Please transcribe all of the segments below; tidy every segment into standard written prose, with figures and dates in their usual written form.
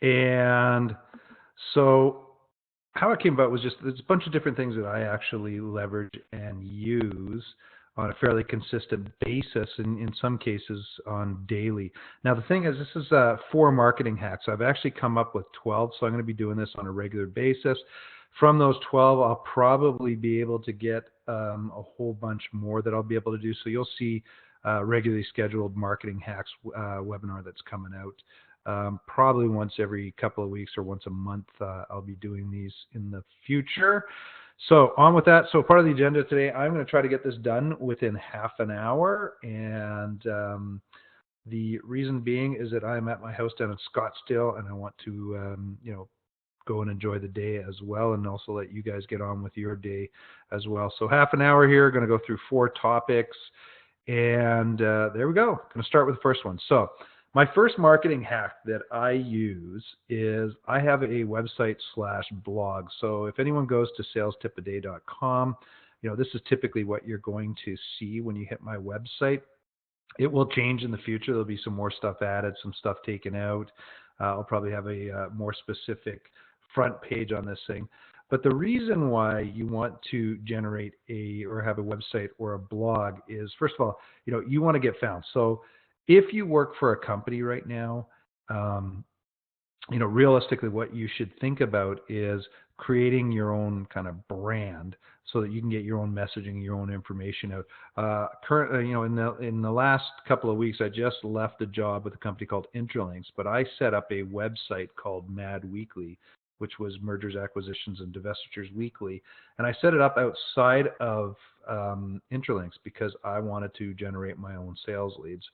And so how it came about was just there's a bunch of different things that I actually leverage and use on a fairly consistent basis, in some cases on daily. Now, the thing is, this is 4 marketing hacks. I've actually come up with 12, so I'm going to be doing this on a regular basis. From those 12, I'll probably be able to get a whole bunch more that I'll be able to do. So you'll see regularly scheduled marketing hacks webinar that's coming out. Probably once every couple of weeks or once a month, I'll be doing these in the future. So on with that. So part of the agenda today, I'm going to try to get this done within half an hour. And the reason being is that I'm at my house down in Scottsdale, and I want to, go and enjoy the day as well, and also let you guys get on with your day as well. So half an hour here, going to go through 4 topics. And there we go. Going to start with the first one. So my first marketing hack that I use is I have a website/blog. So if anyone goes to salestipaday.com, this is typically what you're going to see when you hit my website. It will change in the future. There'll be some more stuff added, some stuff taken out. I'll probably have a more specific front page on this thing. But the reason why you want to generate or have a website or a blog is, first of all, you want to get found. So if you work for a company right now, realistically, what you should think about is creating your own kind of brand so that you can get your own messaging, your own information out. Currently, in the last couple of weeks, I just left a job with a company called Intralinks, but I set up a website called Mad Weekly, which was Mergers, Acquisitions, and Divestitures Weekly, and I set it up outside of Intralinks because I wanted to generate my own sales leads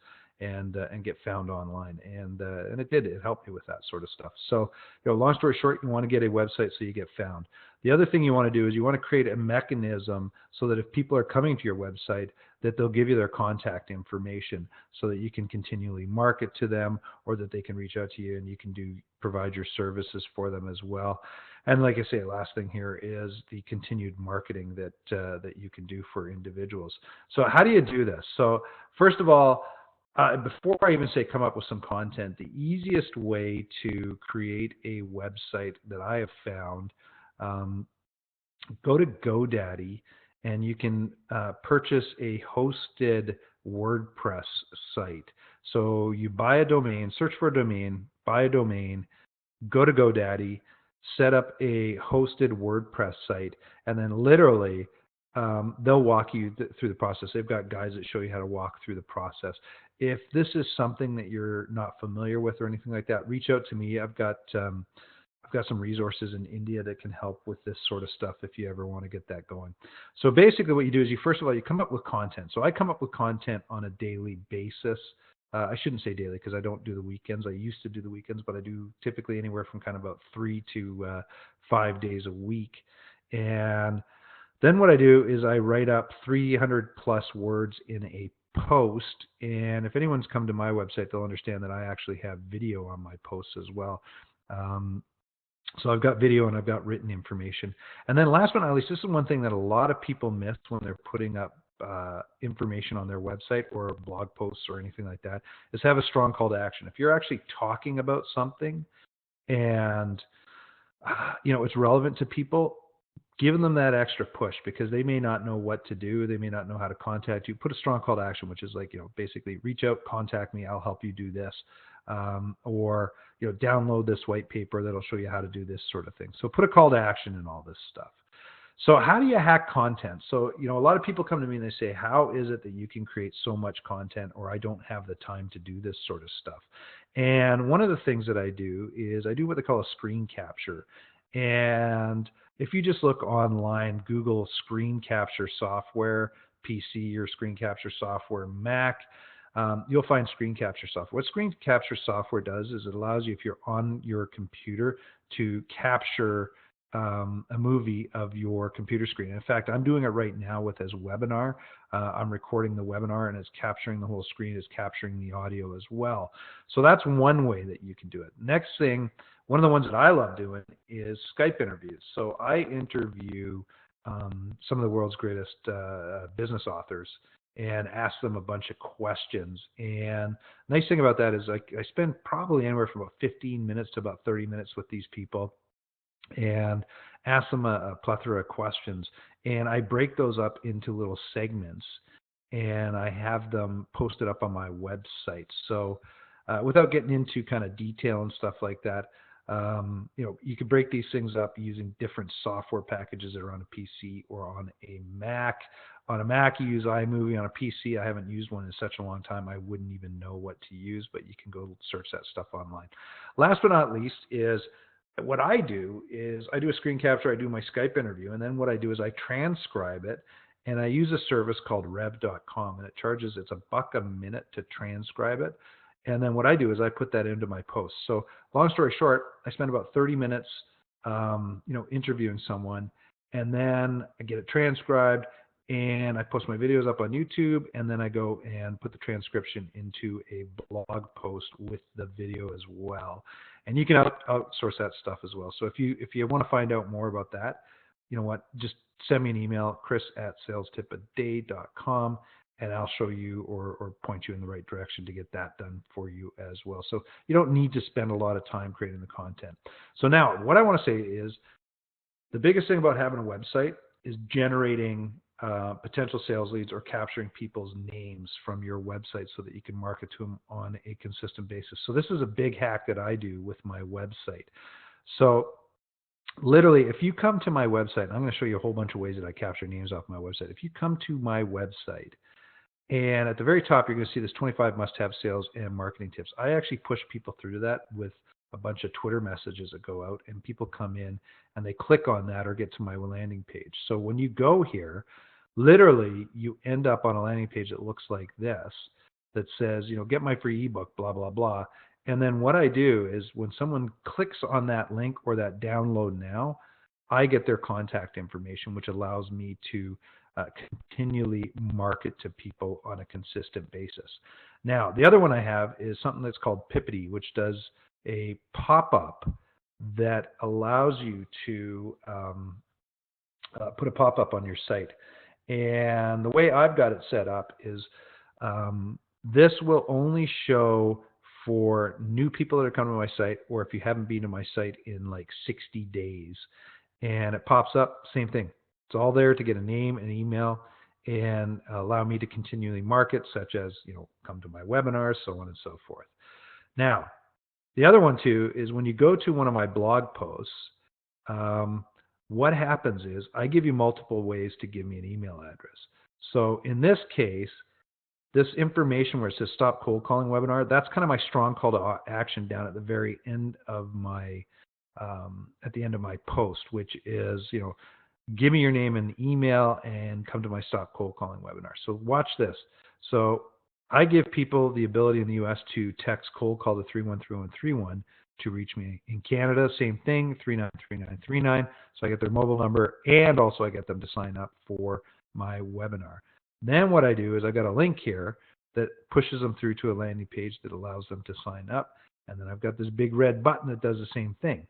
and get found online, and it did. It helped me with that sort of stuff. So, long story short, you want to get a website so you get found. The other thing you want to do is you want to create a mechanism so that if people are coming to your website, that they'll give you their contact information so that you can continually market to them, or that they can reach out to you and you can provide your services for them as well. And like I say, last thing here is the continued marketing that you can do for individuals. So how do you do this? So first of all, before I even say come up with some content, the easiest way to create a website that I have found, go to GoDaddy, and you can purchase a hosted WordPress site. So you buy a domain, search for a domain, buy a domain, go to GoDaddy, set up a hosted WordPress site, and then literally they'll walk you through the process. They've got guides that show you how to walk through the process. If this is something that you're not familiar with or anything like that, reach out to me. I've got some resources in India that can help with this sort of stuff if you ever want to get that going. So basically what you do is first of all, you come up with content. So I come up with content on a daily basis. I shouldn't say daily because I don't do the weekends. I used to do the weekends, but I do typically anywhere from kind of about 3 to 5 days a week. And then what I do is I write up 300 plus words in a post. And if anyone's come to my website, they'll understand that I actually have video on my posts as well. So I've got video and I've got written information. And then last but not least, this is one thing that a lot of people miss when they're putting up information on their website or blog posts or anything like that, is have a strong call to action. If you're actually talking about something and it's relevant to people, give them that extra push because they may not know what to do. They may not know how to contact you. Put a strong call to action, which is like, basically reach out, contact me, I'll help you do this. Or download this white paper that'll show you how to do this sort of thing. So put a call to action in all this stuff. So how do you hack content? So, a lot of people come to me and they say, how is it that you can create so much content, or I don't have the time to do this sort of stuff? And one of the things that I do is I do what they call a screen capture. And if you just look online, Google screen capture software, PC or screen capture software, Mac, you'll find screen capture software. What screen capture software does is it allows you, if you're on your computer, to capture a movie of your computer screen. In fact, I'm doing it right now with this webinar. I'm recording the webinar and it's capturing the whole screen, it's capturing the audio as well. So that's one way that you can do it. Next thing, one of the ones that I love doing is Skype interviews. So I interview some of the world's greatest business authors. and ask them a bunch of questions. And the nice thing about that is I spend probably anywhere from about 15 minutes to about 30 minutes with these people and ask them a plethora of questions. And I break those up into little segments and I have them posted up on my website. So without getting into kind of detail and stuff like that, you can break these things up using different software packages that are on a PC or on a Mac. On a Mac, you use iMovie. On a PC, I haven't used one in such a long time, I wouldn't even know what to use, but you can go search that stuff online. Last but not least is what I do is I do a screen capture, I do my Skype interview, and then what I do is I transcribe it, and I use a service called rev.com, and it's $1 a minute to transcribe it. And then what I do is I put that into my post. So long story short, I spend about 30 minutes, interviewing someone, and then I get it transcribed, and I post my videos up on YouTube, and then I go and put the transcription into a blog post with the video as well. And you can outsource that stuff as well. So if you want to find out more about that, you know what, just send me an email, chris@salestipaday.com, and I'll show you or point you in the right direction to get that done for you as well. So you don't need to spend a lot of time creating the content. So now what I want to say is the biggest thing about having a website is generating potential sales leads or capturing people's names from your website so that you can market to them on a consistent basis. So this is a big hack that I do with my website. So literally, if you come to my website, and I'm going to show you a whole bunch of ways that I capture names off my website. If you come to my website, and at the very top, you're going to see this 25 must-have sales and marketing tips. I actually push people through to that with a bunch of Twitter messages that go out, and people come in and they click on that or get to my landing page. So when you go here, literally, you end up on a landing page that looks like this, that says, get my free ebook, blah, blah, blah. And then what I do is when someone clicks on that link or that download now, I get their contact information, which allows me to continually market to people on a consistent basis. Now, the other one I have is something that's called Pippity, which does a pop-up that allows you to put a pop-up on your site. And the way I've got it set up is this will only show for new people that are coming to my site, or if you haven't been to my site in like 60 days. And it pops up, same thing. It's all there to get a name and email and allow me to continually market, such as, come to my webinars, so on and so forth. Now, the other one too is when you go to one of my blog posts, what happens is I give you multiple ways to give me an email address. So in this case, this information where it says stop cold calling webinar, that's kind of my strong call to action down at the very end of my post, which is, give me your name and email and come to my stop cold calling webinar. So watch this. So I give people the ability in the US to text cold call to 313131 to reach me. In Canada, same thing, 393939. So I get their mobile number and also I get them to sign up for my webinar. Then what I do is I got a link here that pushes them through to a landing page that allows them to sign up. And then I've got this big red button that does the same thing.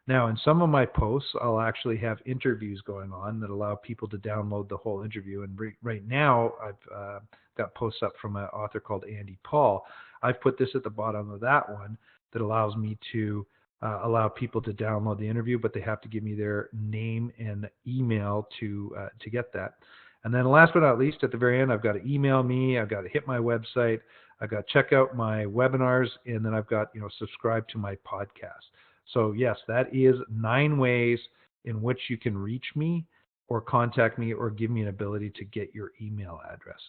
Now, in some of my posts, I'll actually have interviews going on that allow people to download the whole interview. And right now, I've got posts up from an author called Andy Paul. I've put this at the bottom of that one that allows me to allow people to download the interview, but they have to give me their name and email to get that. And then last but not least, at the very end, I've got to email me, I've got to hit my website, I've got to check out my webinars, and then I've got, subscribe to my podcast. So yes, that is 9 ways in which you can reach me or contact me or give me an ability to get your email address.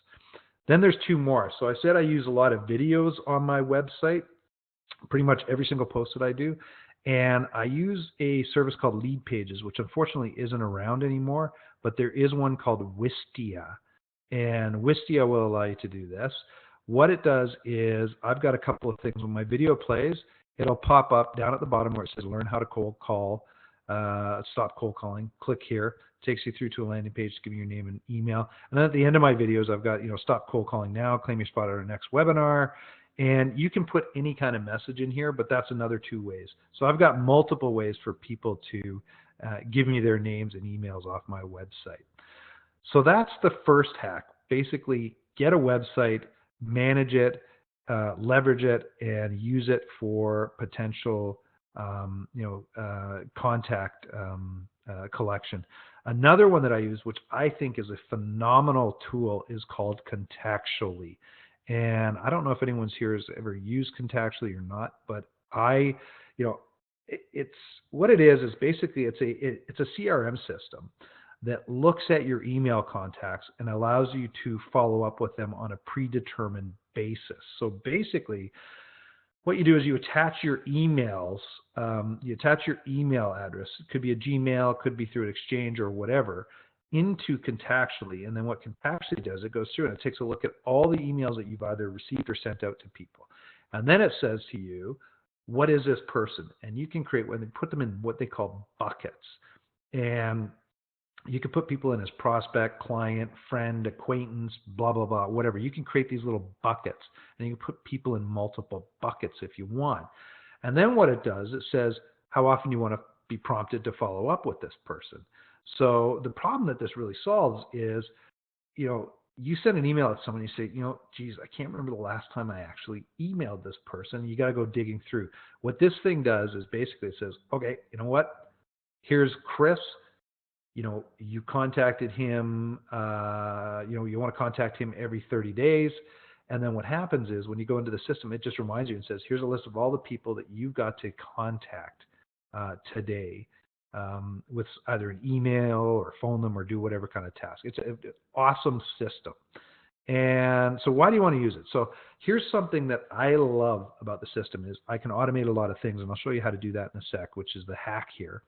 Then there's 2 more. So I said I use a lot of videos on my website, pretty much every single post that I do. And I use a service called Leadpages, which unfortunately isn't around anymore, but there is one called Wistia. And Wistia will allow you to do this. What it does is I've got a couple of things. When my video plays, it'll pop up down at the bottom where it says learn how to cold call, stop cold calling. Click here. Takes you through to a landing page to give me your name and email. And then at the end of my videos, I've got, stop cold calling now, claim your spot at our next webinar. And you can put any kind of message in here, but that's another 2 ways. So I've got multiple ways for people to give me their names and emails off my website. So that's the first hack, basically get a website, manage it, leverage it, and use it for potential contact collection. Another one that I use, which I think is a phenomenal tool, is called Contactually. And I don't know if anyone's here has ever used Contactually or not, but it's what it is basically it's a CRM system that looks at your email contacts and allows you to follow up with them on a predetermined basis. So basically, what you do is you attach your emails, you attach your email address. It could be a Gmail, could be through an Exchange or whatever, into Contactually. And then what Contactually does, it goes through and it takes a look at all the emails that you've either received or sent out to people. And then it says to you, what is this person? And you can put them in what they call buckets. And you can put people in as prospect, client, friend, acquaintance, blah, blah, blah, whatever. You can create these little buckets, and you can put people in multiple buckets if you want. And then what it does, it says how often you want to be prompted to follow up with this person. So the problem that this really solves is, you send an email to someone, you say, geez, I can't remember the last time I actually emailed this person. You got to go digging through. What this thing does is basically it says, okay, you know what? Here's Chris. You contacted him, you want to contact him every 30 days. And then what happens is when you go into the system, it just reminds you and says, here's a list of all the people that you've got to contact today with either an email or phone them or do whatever kind of task. It's an awesome system. And so why do you want to use it? So here's something that I love about the system is I can automate a lot of things, and I'll show you how to do that in a sec, which is the hack here.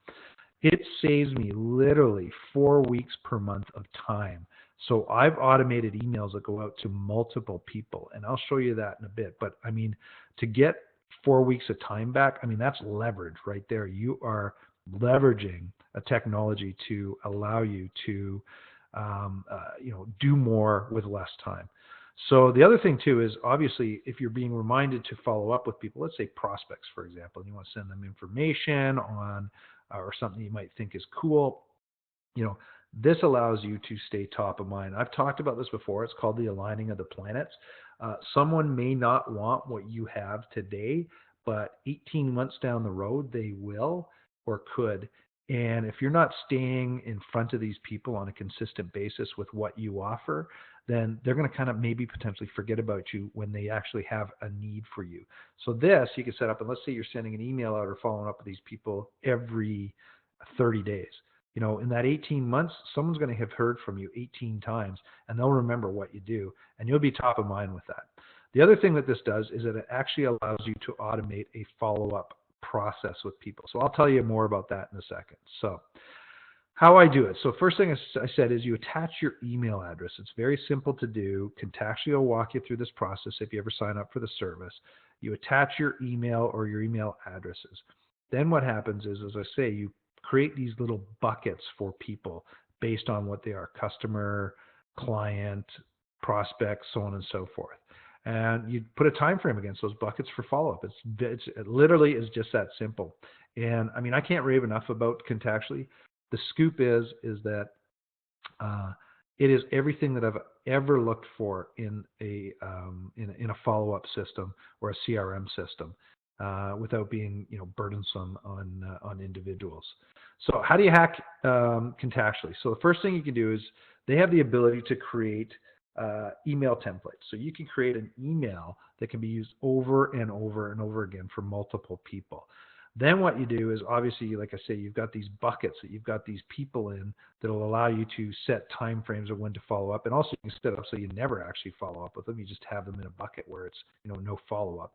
It saves me literally 4 weeks per month of time. So I've automated emails that go out to multiple people, and I'll show you that in a bit. But I mean, to get 4 weeks of time back, I mean, that's leverage right there. You are leveraging a technology to allow you to, do more with less time. So the other thing too is obviously if you're being reminded to follow up with people, let's say prospects, for example, and you want to send them information on or something you might think is cool, this allows you to stay top of mind. I've talked about this before. It's called the aligning of the planets. Someone may not want what you have today, but 18 months down the road, they will or could. And if you're not staying in front of these people on a consistent basis with what you offer, then they're going to kind of maybe potentially forget about you when they actually have a need for you. So this you can set up, and let's say you're sending an email out or following up with these people every 30 days. In that 18 months, someone's going to have heard from you 18 times, and they'll remember what you do, and you'll be top of mind with that. The other thing that this does is that it actually allows you to automate a follow-up process with people. So I'll tell you more about that in a second. So how I do it. So first thing I said is you attach your email address. It's very simple to do. Contactually will walk you through this process if you ever sign up for the service. You attach your email or your email addresses. Then what happens is, as I say, you create these little buckets for people based on what they are: customer, client, prospect, so on and so forth. And you put a time frame against those buckets for follow-up. It literally is just that simple. And I mean, I can't rave enough about Contactually. The scoop is that it is everything that I've ever looked for in a follow-up system or a CRM system, without being burdensome on individuals. So how do you hack Contactually? So the first thing you can do is they have the ability to create email templates. So you can create an email that can be used over and over and over again for multiple people. Then what you do is obviously, like I say, you've got these buckets that you've got these people in that will allow you to set time frames of when to follow up. And also you can set up so you never actually follow up with them. You just have them in a bucket where it's no follow up.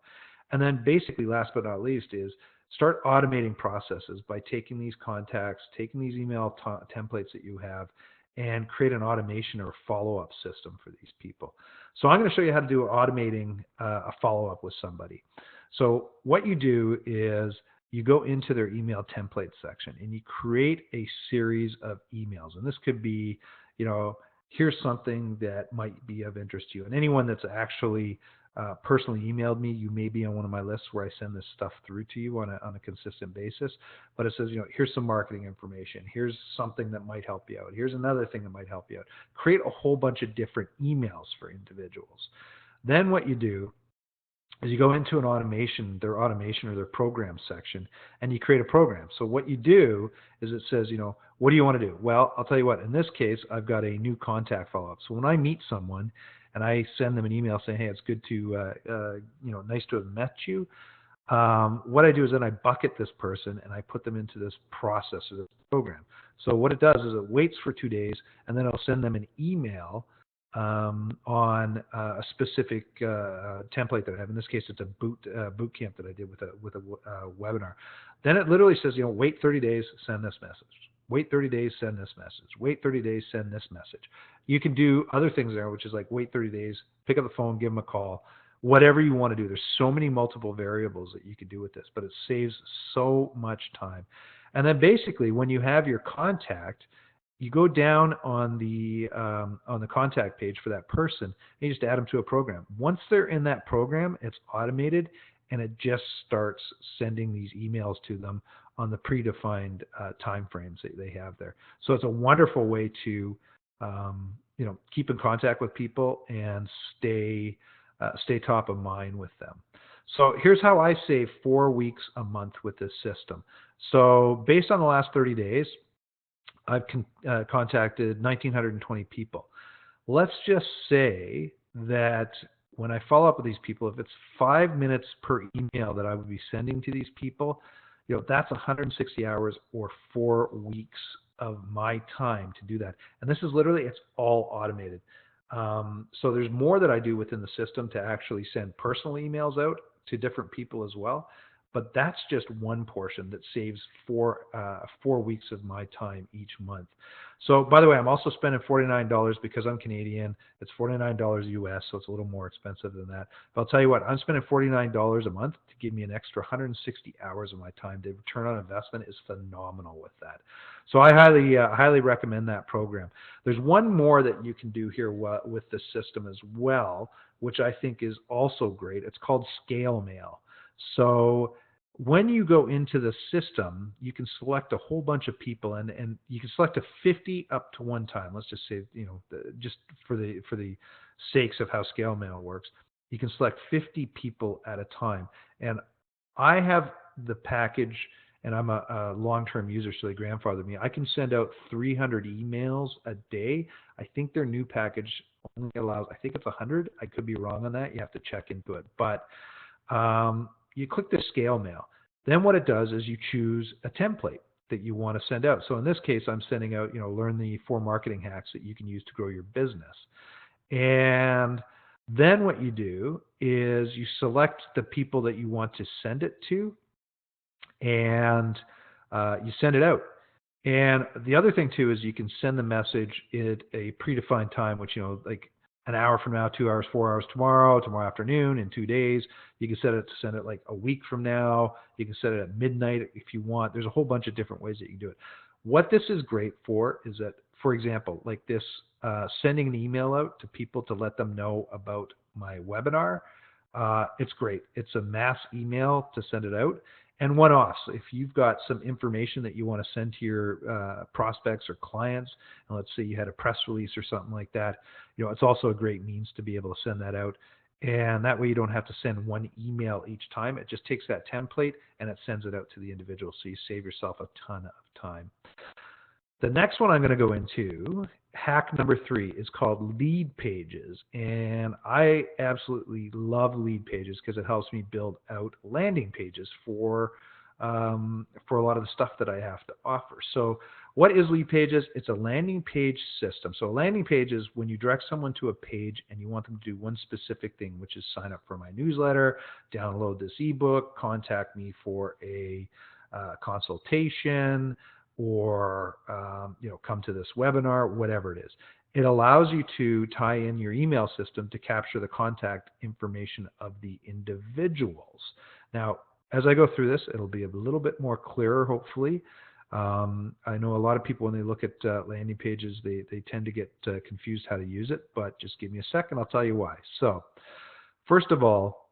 And then basically, last but not least, is start automating processes by taking these contacts, taking these email templates that you have, and create an automation or follow-up system for these people. So I'm going to show you how to do automating a follow-up with somebody. So what you do is you go into their email template section and you create a series of emails. And this could be, here's something that might be of interest to you. And anyone that's actually personally emailed me, you may be on one of my lists where I send this stuff through to you on a consistent basis. But it says, here's some marketing information. Here's something that might help you out. Here's another thing that might help you out. Create a whole bunch of different emails for individuals. Then what you do is you go into their automation or their program section, and you create a program. So what you do is it says, what do you want to do? Well, I'll tell you what, in this case, I've got a new contact follow-up. So when I meet someone and I send them an email saying, hey, it's good to, nice to have met you, what I do is then I bucket this person and I put them into this process or this program. So what it does is it waits for 2 days, and then I'll send them an email on a specific template that I have. In this case, it's a boot camp that I did with a webinar. Then it literally says, wait 30 days, send this message. Wait 30 days, send this message. Wait 30 days, send this message. You can do other things there, which is like wait 30 days, pick up the phone, give them a call, whatever you want to do. There's so many multiple variables that you can do with this, but it saves so much time. And then basically, when you have your contact, you go down on the contact page for that person, and you just add them to a program. Once they're in that program, it's automated, and it just starts sending these emails to them on the predefined time frames that they have there. So it's a wonderful way to keep in contact with people and stay top of mind with them. So here's how I save 4 weeks a month with this system. So based on the last 30 days, I've contacted 1,920 people. Let's just say that when I follow up with these people, if it's 5 minutes per email that I would be sending to these people, that's 160 hours or 4 weeks of my time to do that. And this is literally, it's all automated. So there's more that I do within the system to actually send personal emails out to different people as well. But that's just one portion that saves 4 weeks of my time each month. So, by the way, I'm also spending $49 because I'm Canadian. It's $49 US, so it's a little more expensive than that. But I'll tell you what, I'm spending $49 a month to give me an extra 160 hours of my time. The return on investment is phenomenal with that. So I highly recommend that program. There's one more that you can do here with the system as well, which I think is also great. It's called Scale Mail. So when you go into the system, you can select a whole bunch of people, and you can select a 50 up to one time. Let's just say, just for the sakes of how Scale Mail works, you can select 50 people at a time. And I have the package, and I'm a long-term user, so they grandfathered me. I can send out 300 emails a day. I think their new package only allows, I think it's 100. I could be wrong on that. You have to check into it. But you click the Scale Mail. Then what it does is you choose a template that you want to send out. So in this case, I'm sending out, learn the 4 marketing hacks that you can use to grow your business. And then what you do is you select the people that you want to send it to, and you send it out. And the other thing too is you can send the message at a predefined time, which, like an hour from now, 2 hours, 4 hours tomorrow afternoon, in 2 days. You can set it to send it like a week from now. You can set it at midnight if you want. There's a whole bunch of different ways that you can do it. What this is great for is that, for example, like this, sending an email out to people to let them know about my webinar, it's great. It's a mass email to send it out. And one-offs, if you've got some information that you want to send to your prospects or clients, and let's say you had a press release or something like that, it's also a great means to be able to send that out. And that way you don't have to send one email each time. It just takes that template and it sends it out to the individual, so you save yourself a ton of time. The next one I'm going to go into, hack number 3, is called Leadpages. And I absolutely love Leadpages because it helps me build out landing pages for a lot of the stuff that I have to offer. So what is Leadpages? It's a landing page system. So a landing page is when you direct someone to a page and you want them to do one specific thing, which is sign up for my newsletter, download this ebook, contact me for a consultation, or come to this webinar, whatever it is. It allows you to tie in your email system to capture the contact information of the individuals. Now, as I go through this, it'll be a little bit more clearer, hopefully. I know a lot of people, when they look at landing pages, they tend to get confused how to use it, but just give me a second, I'll tell you why. So First of all,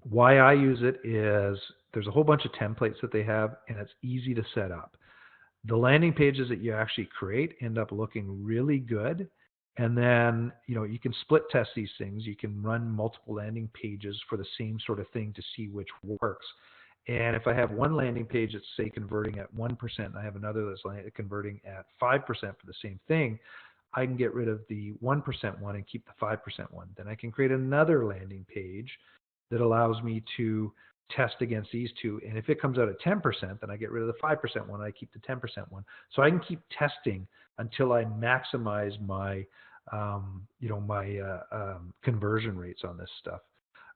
why I use it is there's a whole bunch of templates that they have, and it's easy to set up. The landing pages that you actually create end up looking really good. And then, you can split test these things. You can run multiple landing pages for the same sort of thing to see which works. And if I have one landing page that's, say, converting at 1%, and I have another that's converting at 5% for the same thing, I can get rid of the 1% one and keep the 5% one. Then I can create another landing page that allows me to test against these two. And if it comes out at 10%, then I get rid of the 5% one. I keep the 10% one. So I can keep testing until I maximize my, conversion rates on this stuff.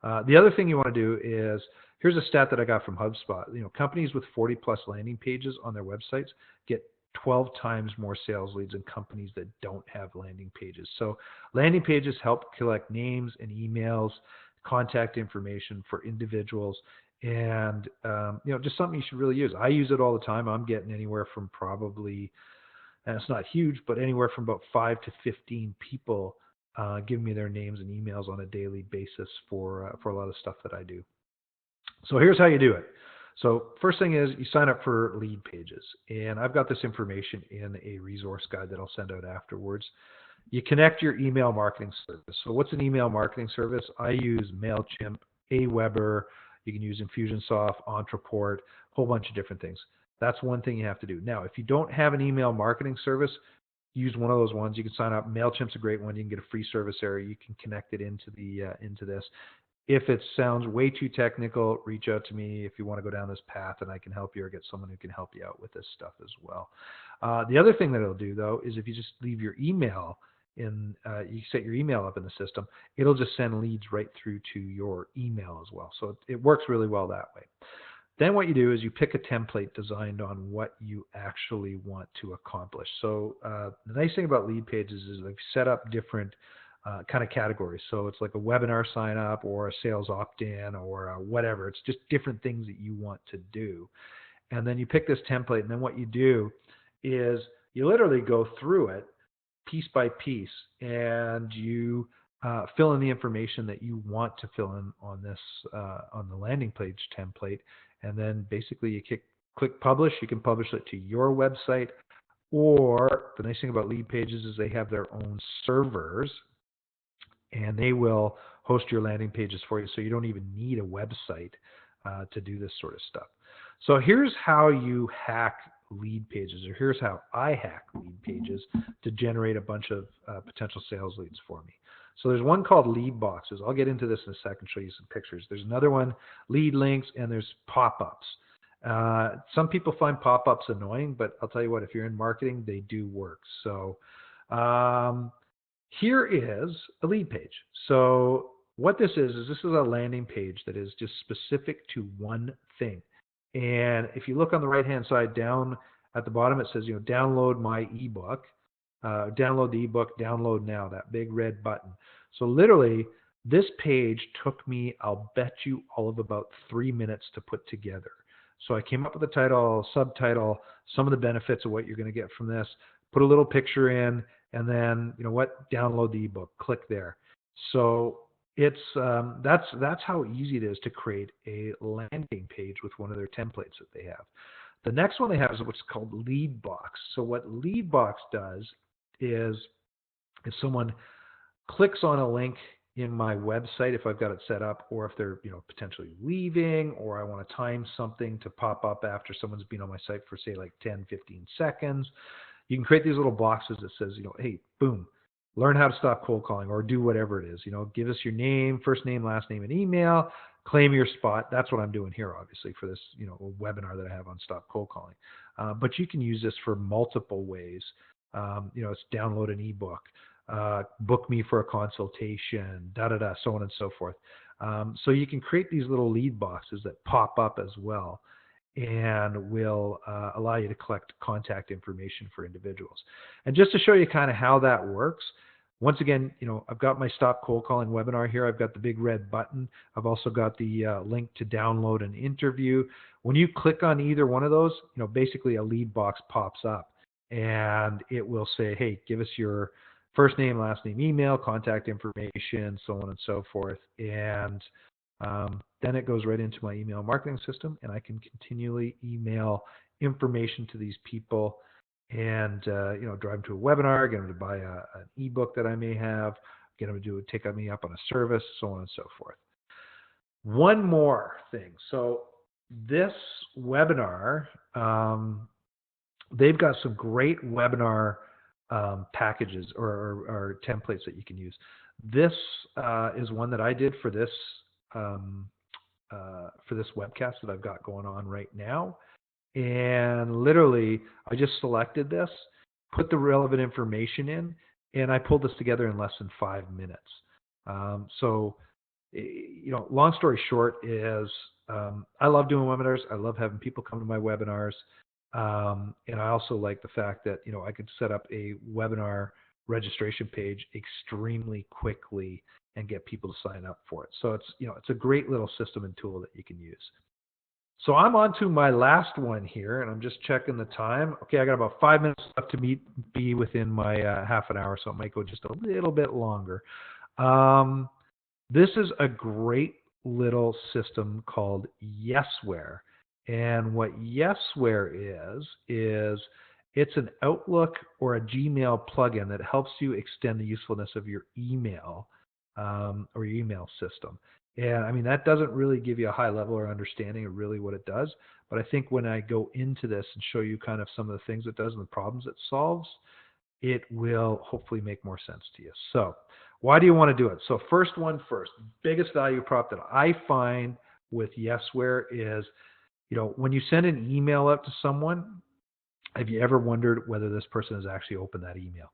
The other thing you want to do is, here's a stat that I got from HubSpot. Companies with 40 plus landing pages on their websites get 12 times more sales leads than companies that don't have landing pages. So landing pages help collect names and emails, contact information for individuals, and just something you should really use. I use it all the time. I'm getting anywhere from probably, and it's not huge, but anywhere from about 5 to 15 people give me their names and emails on a daily basis for a lot of stuff that I do. So here's how you do it. So first thing is you sign up for Leadpages, and I've got this information in a resource guide that I'll send out afterwards. You connect your email marketing service. So what's an email marketing service? I use MailChimp, Aweber. You can use Infusionsoft, Ontraport, a whole bunch of different things. That's one thing you have to do. Now, if you don't have an email marketing service, use one of those ones. You can sign up. MailChimp's a great one. You can get a free service area. You can connect it into this. If it sounds way too technical, reach out to me if you want to go down this path, and I can help you, or get someone who can help you out with this stuff as well. The other thing that it'll do, though, is if you just leave your email you set your email up in the system, it'll just send leads right through to your email as well. So it works really well that way. Then what you do is you pick a template designed on what you actually want to accomplish. So the nice thing about Leadpages is they've set up different kind of categories. So it's like a webinar sign up or a sales opt-in or whatever. It's just different things that you want to do. And then you pick this template, and then what you do is you literally go through it piece by piece, and you fill in the information that you want to fill in on this on the landing page template, and then basically you click publish. You can publish it to your website, or the nice thing about Leadpages is they have their own servers, and they will host your landing pages for you, so you don't even need a website to do this sort of stuff. So here's how you hack Leadpages, or here's how I hack Leadpages to generate a bunch of potential sales leads for me. So there's one called lead boxes. I'll get into this in a second, show you some pictures. There's another one, lead links, and there's pop-ups. Some people find pop-ups annoying, but I'll tell you what, if you're in marketing, they do work. So here is a lead page. So what this is a landing page that is just specific to one thing. And if you look on the right-hand side down at the bottom, it says, download my ebook, download the ebook, download now, that big red button. So literally, this page took me, I'll bet you, all of about 3 minutes to put together. So I came up with a title, subtitle, some of the benefits of what you're going to get from this, put a little picture in, and then, download the ebook, click there. So it's that's how easy it is to create a landing page with one of their templates that they have. The next one they have is what's called Leadbox. So what Leadbox does is if someone clicks on a link in my website, if I've got it set up, or if they're potentially leaving, or I want to time something to pop up after someone's been on my site for, say, like 10, 15 seconds, you can create these little boxes that says, hey, boom, learn how to stop cold calling, or do whatever it is. Give us your name, first name, last name, and email. Claim your spot. That's what I'm doing here, obviously, for this webinar that I have on stop cold calling. But you can use this for multiple ways. It's download an ebook, book me for a consultation, so on and so forth. So you can create these little lead boxes that pop up as well, and will allow you to collect contact information for individuals. And just to show you kind of how that works, once again, I've got my Stop Cold Calling webinar here. I've got the big red button. I've also got the link to download an interview. When you click on either one of those, basically a lead box pops up, and it will say, hey, give us your first name, last name, email, contact information, so on and so forth. And then it goes right into my email marketing system, and I can continually email information to these people and drive them to a webinar, get them to buy an ebook that I may have, get them to take me up on a service, so on and so forth. One more thing. So this webinar, they've got some great webinar packages or templates that you can use. This is one that I did for this webcast that I've got going on right now. And literally, I just selected this, put the relevant information in, and I pulled this together in less than 5 minutes. So, long story short is I love doing webinars. I love having people come to my webinars. And I also like the fact that, I could set up a webinar registration page extremely quickly and get people to sign up for it. So it's a great little system and tool that you can use. So I'm on to my last one here, and I'm just checking the time. Okay, I got about 5 minutes left to be within my half an hour, so it might go just a little bit longer. This is a great little system called YesWare. And what YesWare is it's an Outlook or a Gmail plugin that helps you extend the usefulness of your email or your email system. And I mean, that doesn't really give you a high level or understanding of really what it does. But I think when I go into this and show you kind of some of the things it does and the problems it solves, it will hopefully make more sense to you. So why do you want to do it? So first, biggest value prop that I find with YesWare is, when you send an email out to someone, have you ever wondered whether this person has actually opened that email?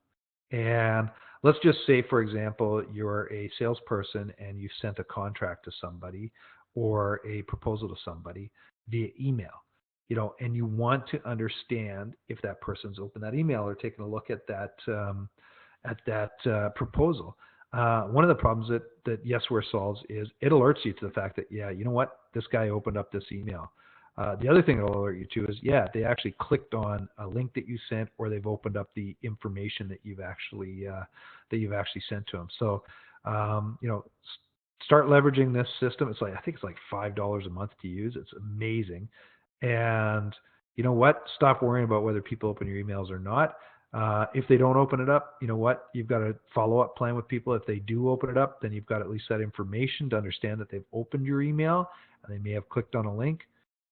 And let's just say, for example, you're a salesperson and you sent a contract to somebody or a proposal to somebody via email, and you want to understand if that person's opened that email or taken a look at that proposal. One of the problems that YesWare solves is it alerts you to the fact that, you know what, this guy opened up this email. The other thing it'll alert you to is, they actually clicked on a link that you sent, or they've opened up the information that you've actually sent to them. So, start leveraging this system. I think it's like $5 a month to use. It's amazing. And you know what? Stop worrying about whether people open your emails or not. If they don't open it up, you know what? You've got a follow-up plan with people. If they do open it up, then you've got at least that information to understand that they've opened your email and they may have clicked on a link.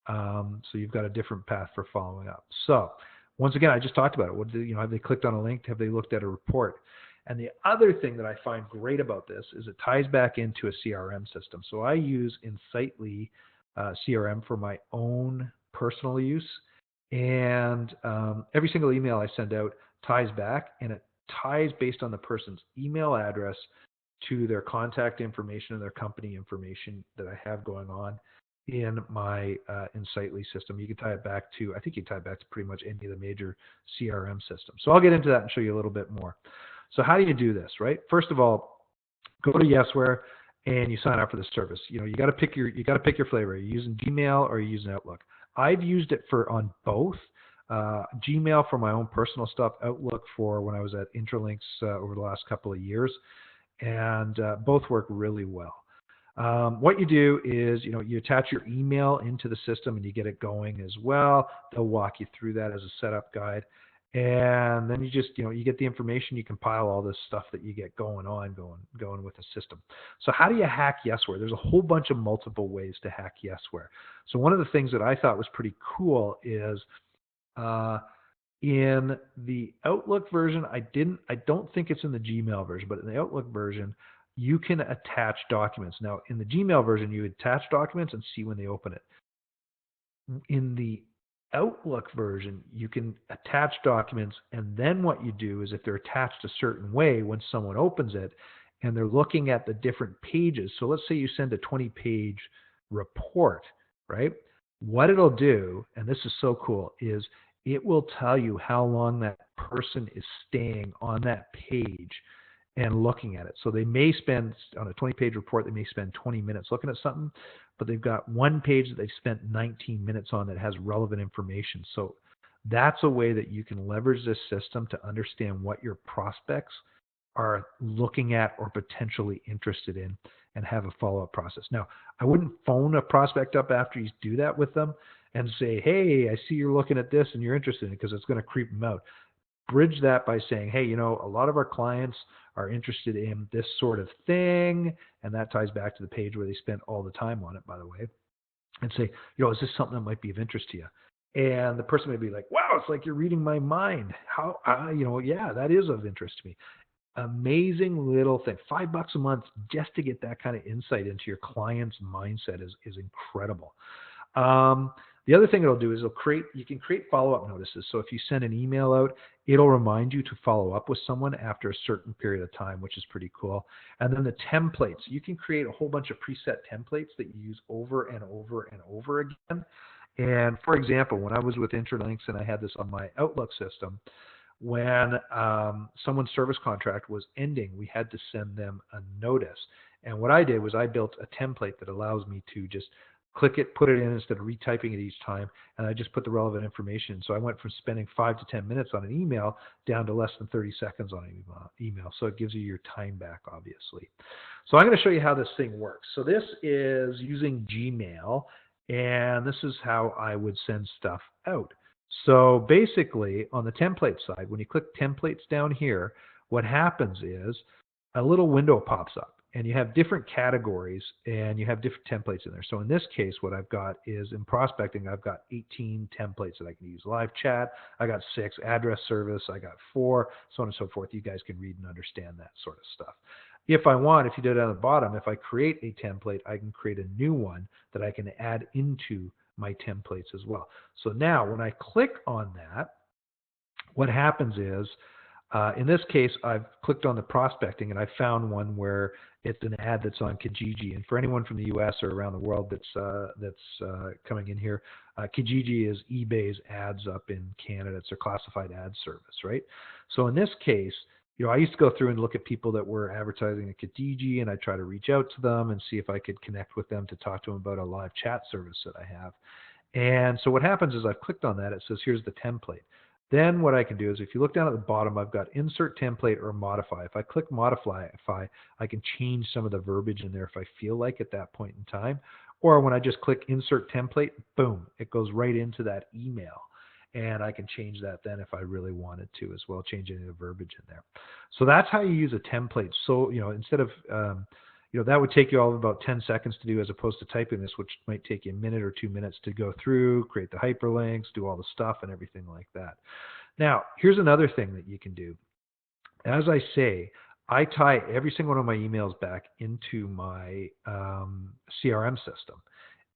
So you've got a different path for following up. So once again, I just talked about it. Have they clicked on a link? Have they looked at a report? And the other thing that I find great about this is it ties back into a CRM system. So I use Untitled CRM for my own personal use. And every single email I send out ties back, and it ties based on the person's email address to their contact information and their company information that I have going on in my Untitled system. You can tie it back to, I think you can tie it back to pretty much any of the major CRM systems. So I'll get into that and show you a little bit more. So how do you do this, right? First of all, go to YesWare and you sign up for the service. You got to pick your flavor. Are you using Gmail or are you using Outlook? I've used it on both. Gmail for my own personal stuff, Outlook for when I was at Intralinks over the last couple of years, and both work really well. What you do is, you attach your email into the system and you get it going as well. They'll walk you through that as a setup guide. And then you just, you get the information, you compile all this stuff that you get going with the system. So how do you hack YesWare? There's a whole bunch of multiple ways to hack YesWare. So one of the things that I thought was pretty cool is in the Outlook version, I don't think it's in the Gmail version, but in the Outlook version, you can attach documents. Now, in the Gmail version, you attach documents and see when they open it. In the Outlook version, you can attach documents, and then what you do is if they're attached a certain way, when someone opens it and they're looking at the different pages, so let's say you send a 20-page report, right? What it'll do, and this is so cool, is it will tell you how long that person is staying on that page and looking at it. So they may spend, on a 20-page report, they may spend 20 minutes looking at something, but they've got one page that they've spent 19 minutes on that has relevant information. So that's a way that you can leverage this system to understand what your prospects are looking at or potentially interested in, and have a follow-up process. Now, I wouldn't phone a prospect up after you do that with them and say, hey, I see you're looking at this and you're interested in it, because it's going to creep them out. Bridge that by saying, hey, a lot of our clients are interested in this sort of thing, and that ties back to the page where they spent all the time on it, by the way, and say, is this something that might be of interest to you? And the person may be like, wow, it's like you're reading my mind. How, yeah, that is of interest to me. Amazing little thing. $5 a month just to get that kind of insight into your client's mindset is incredible. The other thing it'll do is you can create follow-up notices. So if you send an email out, it'll remind you to follow up with someone after a certain period of time, which is pretty cool. And then the templates, you can create a whole bunch of preset templates that you use over and over and over again. And for example, when I was with Interlinks and I had this on my Outlook system, when someone's service contract was ending, we had to send them a notice. And what I did was I built a template that allows me to just click it, put it in instead of retyping it each time, and I just put the relevant information. So I went from spending 5 to 10 minutes on an email down to less than 30 seconds on an email. So it gives you your time back, obviously. So I'm going to show you how this thing works. So this is using Gmail, and this is how I would send stuff out. So basically, on the template side, when you click templates down here, what happens is a little window pops up, and you have different categories, and you have different templates in there. So in this case, what I've got is in prospecting, I've got 18 templates that I can use. Live chat, I got 6. Address service, I got 4, so on and so forth. You guys can read and understand that sort of stuff. If I want, if you do it on the bottom, if I create a template, I can create a new one that I can add into my templates as well. So now when I click on that, what happens is, in this case, I've clicked on the prospecting, and I found one where it's an ad that's on Kijiji. And for anyone from the U.S. or around the world that's coming in here, Kijiji is eBay's ads up in Canada. It's a classified ad service, right? So in this case, I used to go through and look at people that were advertising at Kijiji, and I try to reach out to them and see if I could connect with them to talk to them about a live chat service that I have. And so what happens is I've clicked on that. It says, here's the template. Then what I can do is, if you look down at the bottom, I've got insert template or modify. If I click modify, I can change some of the verbiage in there if I feel like at that point in time. Or when I just click insert template, boom, it goes right into that email. And I can change that then if I really wanted to as well, change any of the verbiage in there. So that's how you use a template. So, instead of, that would take you all of about 10 seconds to do, as opposed to typing this, which might take you a minute or 2 minutes to go through, create the hyperlinks, do all the stuff and everything like that. Now, here's another thing that you can do. As I say, I tie every single one of my emails back into my CRM system.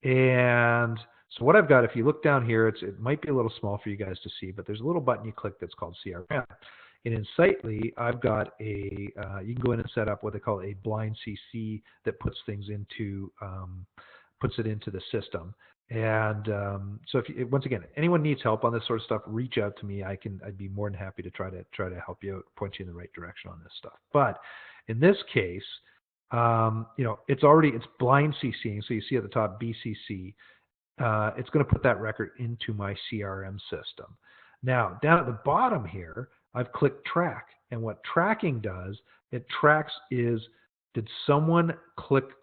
And so what I've got, if you look down here, it might be a little small for you guys to see, but there's a little button you click that's called CRM. And in Sightly, I've got you can go in and set up what they call a blind CC that puts things into, puts it into the system. And so once again, anyone needs help on this sort of stuff, reach out to me. I'd be more than happy to try to help you out, point you in the right direction on this stuff. But in this case, it's blind CCing. So you see at the top BCC. It's going to put that record into my CRM system. Now, down at the bottom here, I've clicked track. And what tracking does, it tracks did someone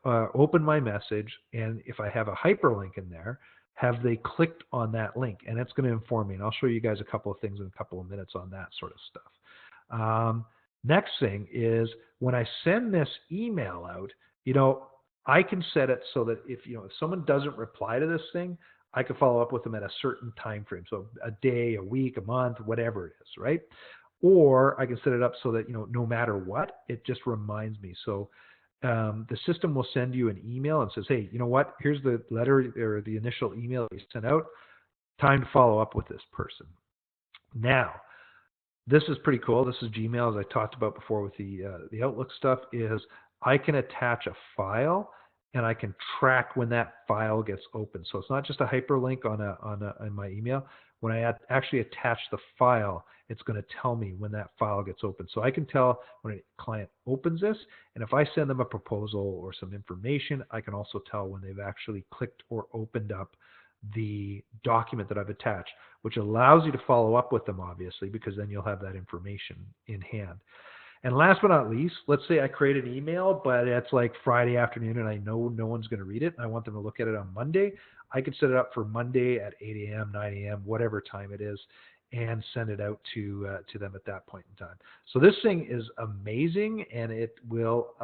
open my message, and if I have a hyperlink in there, have they clicked on that link? And it's going to inform me. And I'll show you guys a couple of things in a couple of minutes on that sort of stuff. Next thing is, when I send this email out, I can set it so that if someone doesn't reply to this thing, I can follow up with them at a certain time frame. So a day, a week, a month, whatever it is, right? Or I can set it up so that, no matter what, it just reminds me. So the system will send you an email and says, hey, you know what? Here's the letter or the initial email you sent out. Time to follow up with this person. Now, this is pretty cool. This is Gmail, as I talked about before with the Outlook stuff, is I can attach a file, and I can track when that file gets opened. So it's not just a hyperlink on my email. When I actually attach the file, it's going to tell me when that file gets opened. So I can tell when a client opens this, and if I send them a proposal or some information, I can also tell when they've actually clicked or opened up the document that I've attached, which allows you to follow up with them, obviously, because then you'll have that information in hand. And last but not least, let's say I create an email, but it's like Friday afternoon and I know no one's going to read it. And I want them to look at it on Monday. I could set it up for Monday at 8 a.m., 9 a.m., whatever time it is, and send it out to them at that point in time. So this thing is amazing, and it will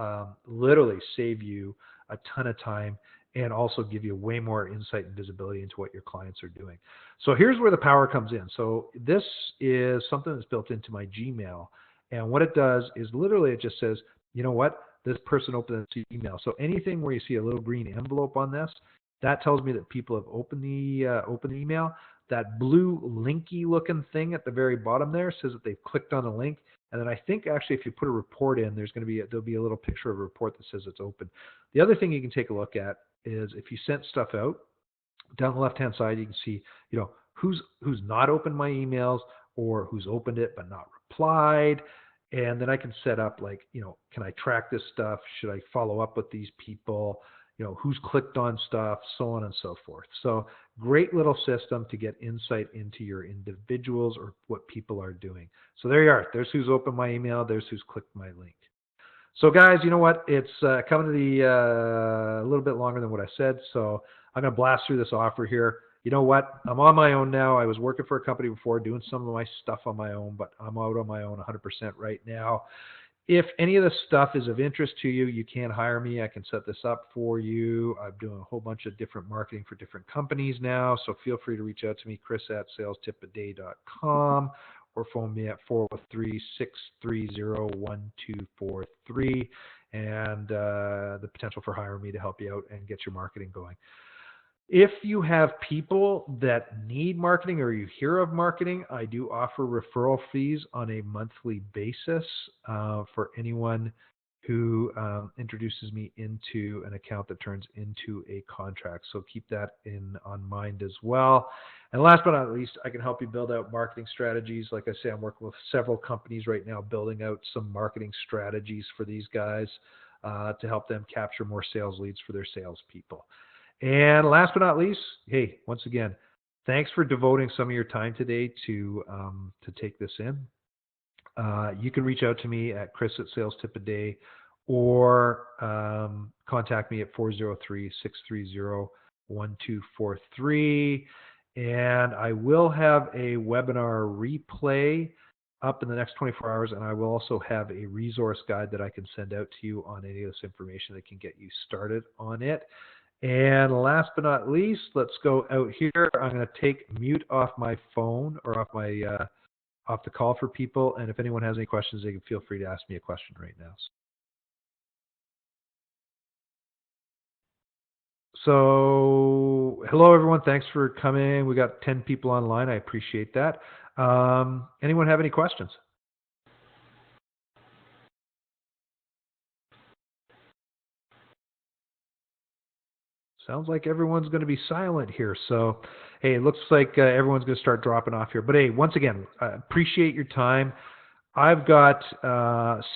literally save you a ton of time and also give you way more insight and visibility into what your clients are doing. So here's where the power comes in. So this is something that's built into my Gmail. And what it does is literally it just says, you know what, this person opened this email. So anything where you see a little green envelope on this, that tells me that people have opened the email. That blue linky looking thing at the very bottom there says that they've clicked on the link. And then I think actually if you put a report in, there'll be a little picture of a report that says it's open. The other thing you can take a look at is if you sent stuff out, down the left-hand side, you can see, who's not opened my emails or who's opened it but not replied. And then I can set up like, can I track this stuff? Should I follow up with these people? Who's clicked on stuff, so on and so forth. So great little system to get insight into your individuals or what people are doing. So there you are. There's who's opened my email. There's who's clicked my link. So guys, you know what? It's coming to the a little bit longer than what I said. So I'm going to blast through this offer here. You know what? I'm on my own now. I was working for a company before doing some of my stuff on my own, but I'm out on my own 100% right now. If any of this stuff is of interest to you, you can hire me. I can set this up for you. I'm doing a whole bunch of different marketing for different companies now, so feel free to reach out to me, chris@salestipaday.com, or phone me at 403-630-1243, and the potential for hiring me to help you out and get your marketing going. If you have people that need marketing or you hear of marketing, I do offer referral fees on a monthly basis for anyone who introduces me into an account that turns into a contract. So keep that on mind as well. And last but not least, I can help you build out marketing strategies. Like I say, I'm working with several companies right now building out some marketing strategies for these guys to help them capture more sales leads for their salespeople. And last but not least, hey, once again, thanks for devoting some of your time today to take this in. You can reach out to me at chris@salestipaday or contact me at 403-630-1243. And I will have a webinar replay up in the next 24 hours, and I will also have a resource guide that I can send out to you on any of this information that can get you started on it. And last but not least, let's go out here. I'm going to take mute off my phone or off the call for people. And if anyone has any questions, they can feel free to ask me a question right now. So hello, everyone. Thanks for coming. We got 10 people online. I appreciate that. Anyone have any questions? Sounds like everyone's going to be silent here. So, hey, it looks like everyone's going to start dropping off here. But hey, once again, appreciate your time. I've got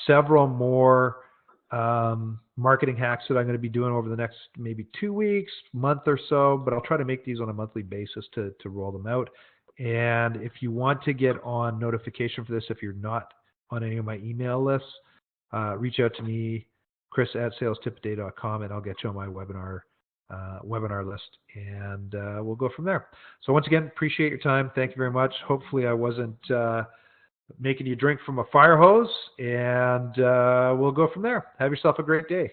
several more marketing hacks that I'm going to be doing over the next maybe 2 weeks, month or so, but I'll try to make these on a monthly basis to roll them out. And if you want to get on notification for this, if you're not on any of my email lists, reach out to me, chris@salestipaday.com, and I'll get you on my webinar list, and we'll go from there. So once again, appreciate your time. Thank you very much. Hopefully I wasn't making you drink from a fire hose, and we'll go from there. Have yourself a great day.